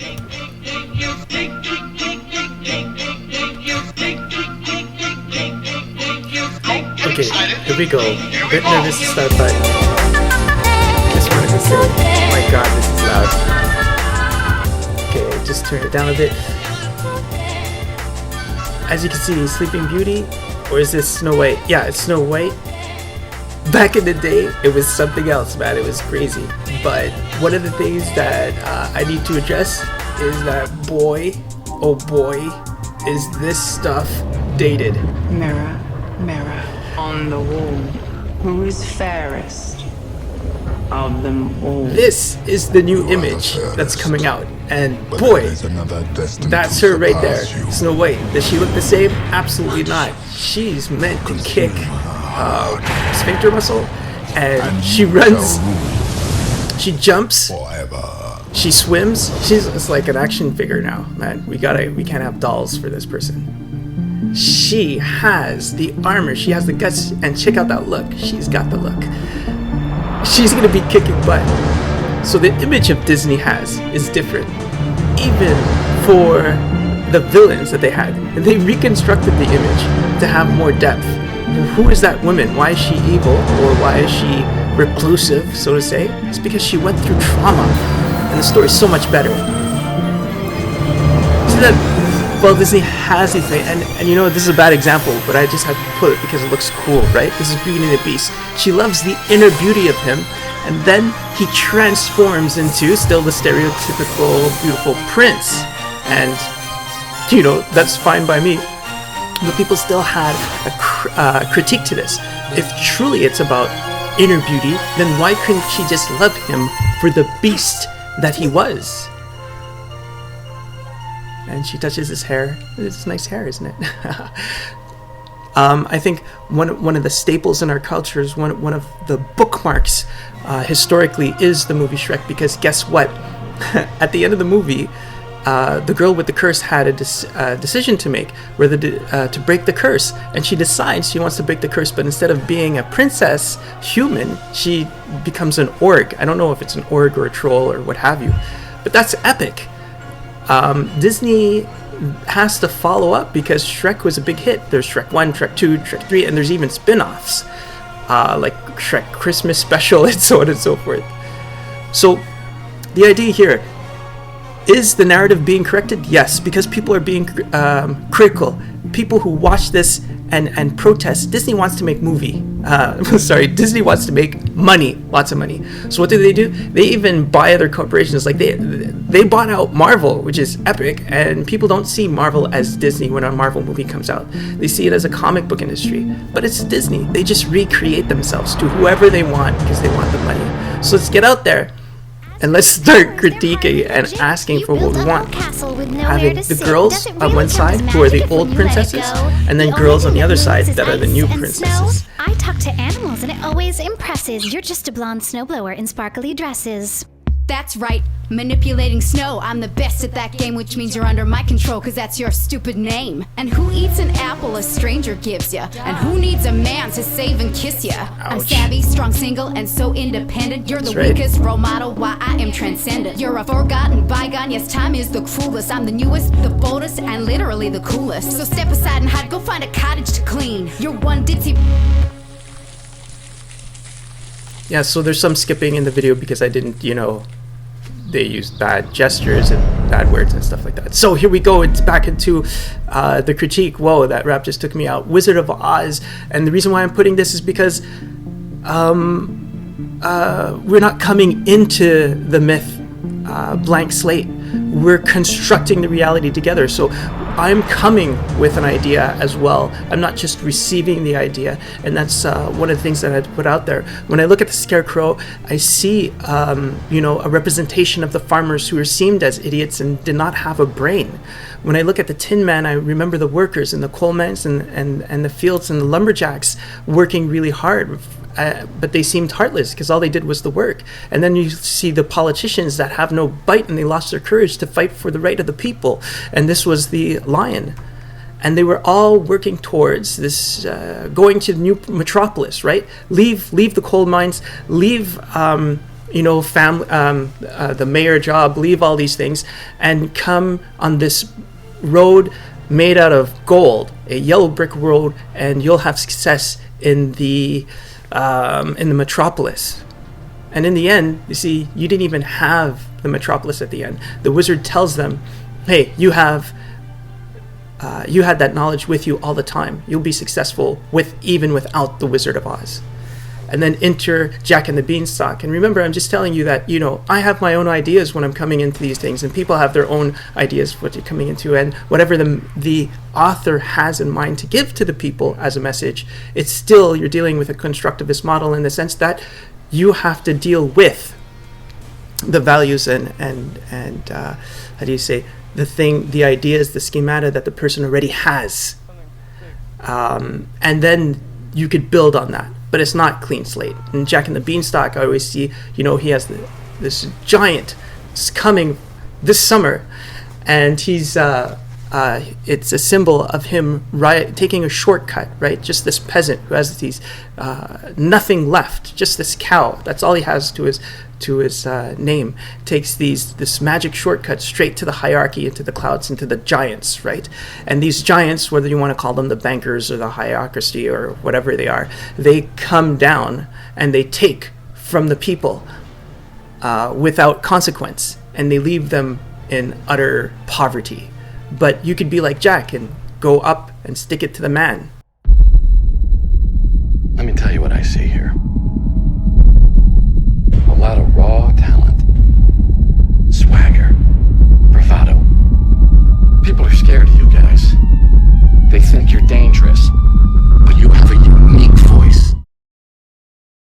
Okay, here we go. A bit nervous to start, but just wanted to say, oh my god, this is loud. Okay, just turn it down a bit. As you can see, Sleeping Beauty, or is this Snow White? Yeah, it's Snow White. Back in the day, it was something else, man. It was crazy. But one of the things that I need to address is that boy, oh boy, is this stuff dated. Mirror, mirror on the wall, who is fairest of them all? This is the new image that's coming out, and boy, that's her right there, Snow White. Does she look the same? Absolutely not. She's meant to kick sphincter muscle, and she runs, she jumps, she swims. It's like an action figure now, man. We can't have dolls for this person. She has the armor, she has the guts, and check out that look. She's got the look. She's gonna be kicking butt. So the image of Disney is different, even for the villains that they had. And they reconstructed the image to have more depth. Who is that woman? Why is she evil, or why is she reclusive, so to say? It's because she went through trauma, and the story's so much better. See that? Well, Disney has these things, and you know, this is a bad example, but I just had to put it because it looks cool, right? This is Beauty and the Beast. She loves the inner beauty of him, and then he transforms into still the stereotypical beautiful prince. And, you know, that's fine by me. But people still had a critique to this. If truly it's about inner beauty, then why couldn't she just love him for the beast that he was? And she touches his hair. It's nice hair, isn't it? I think one of the staples in our culture is one of the bookmarks historically is the movie Shrek, because guess what? At the end of the movie, the girl with the curse had a decision to make, whether to break the curse, and she decides she wants to break the curse, but instead of being a princess human, she becomes an orc. I don't know if it's an orc or a troll or what have you, but that's epic. Disney has to follow up because Shrek was a big hit. There's Shrek 1, Shrek 2, Shrek 3, and there's even spin-offs like Shrek Christmas Special and so on and so forth. So the idea here, is the narrative being corrected? Yes, because people are being critical. People who watch this and protest. Disney wants to make Disney wants to make money, lots of money. So what do? They even buy other corporations. Like they bought out Marvel, which is epic, and people don't see Marvel as Disney when a Marvel movie comes out. They see it as a comic book industry, but it's Disney. They just recreate themselves to whoever they want because they want the money. So let's get out there. And let's start critiquing and asking for what we want. Having the girls on one side, who are the old princesses, and then girls on the other side that are the new princesses. I talk to animals and it always impresses. You're just a blonde snowblower in sparkly dresses. That's right, manipulating snow. I'm the best at that game, which means you're under my control, cause that's your stupid name. And who eats an apple a stranger gives ya? And who needs a man to save and kiss ya? I'm savvy, strong, single, and so independent. You're the weakest role model, why I am transcendent. You're a forgotten bygone, yes, time is the cruelest. I'm the newest, the boldest, and literally the coolest. So step aside and hide, go find a cottage to clean. You're one ditzy. Yeah, so there's some skipping in the video because I didn't, they used bad gestures and bad words and stuff like that. So here we go. It's back into the critique. Whoa, that rap just took me out. Wizard of Oz. And the reason why I'm putting this is because we're not coming into the myth blank slate. We're constructing the reality together. So I'm coming with an idea as well. I'm not just receiving the idea. And that's one of the things that I had to put out there. When I look at the Scarecrow, I see, a representation of the farmers who are seen as idiots and did not have a brain. When I look at the Tin Man, I remember the workers and the coalmen and the fields and the lumberjacks working really hard. But they seemed heartless because all they did was the work. And then you see the politicians that have no bite and they lost their courage to fight for the right of the people. And this was the lion. And they were all working towards this, going to the new metropolis, right? Leave the coal mines, leave the mayor job, leave all these things, and come on this road made out of gold, a yellow brick road, and you'll have success in the metropolis. And in the end, you see, you didn't even have the metropolis at the end. The wizard tells them, hey, you had that knowledge with you all the time. You'll be successful even without the Wizard of Oz. And then enter Jack and the Beanstalk. And remember, I'm just telling you that, I have my own ideas when I'm coming into these things, and people have their own ideas what they're coming into. And whatever the author has in mind to give to the people as a message, it's still, you're dealing with a constructivist model in the sense that you have to deal with the values and how do you say, the ideas, the schemata that the person already has. And then you could build on that. But it's not clean slate. And Jack and the Beanstalk, I always see, he has this giant coming this summer, and he's it's a symbol of him taking a shortcut, right? Just this peasant who has these nothing left, just this cow. That's all he has to his name. Takes this magic shortcut straight to the hierarchy, into the clouds, into the giants, right? And these giants, whether you want to call them the bankers or the hierarchy or whatever they are, they come down and they take from the people without consequence, and they leave them in utter poverty. But you could be like Jack and go up and stick it to the man. Let me tell you what I see here.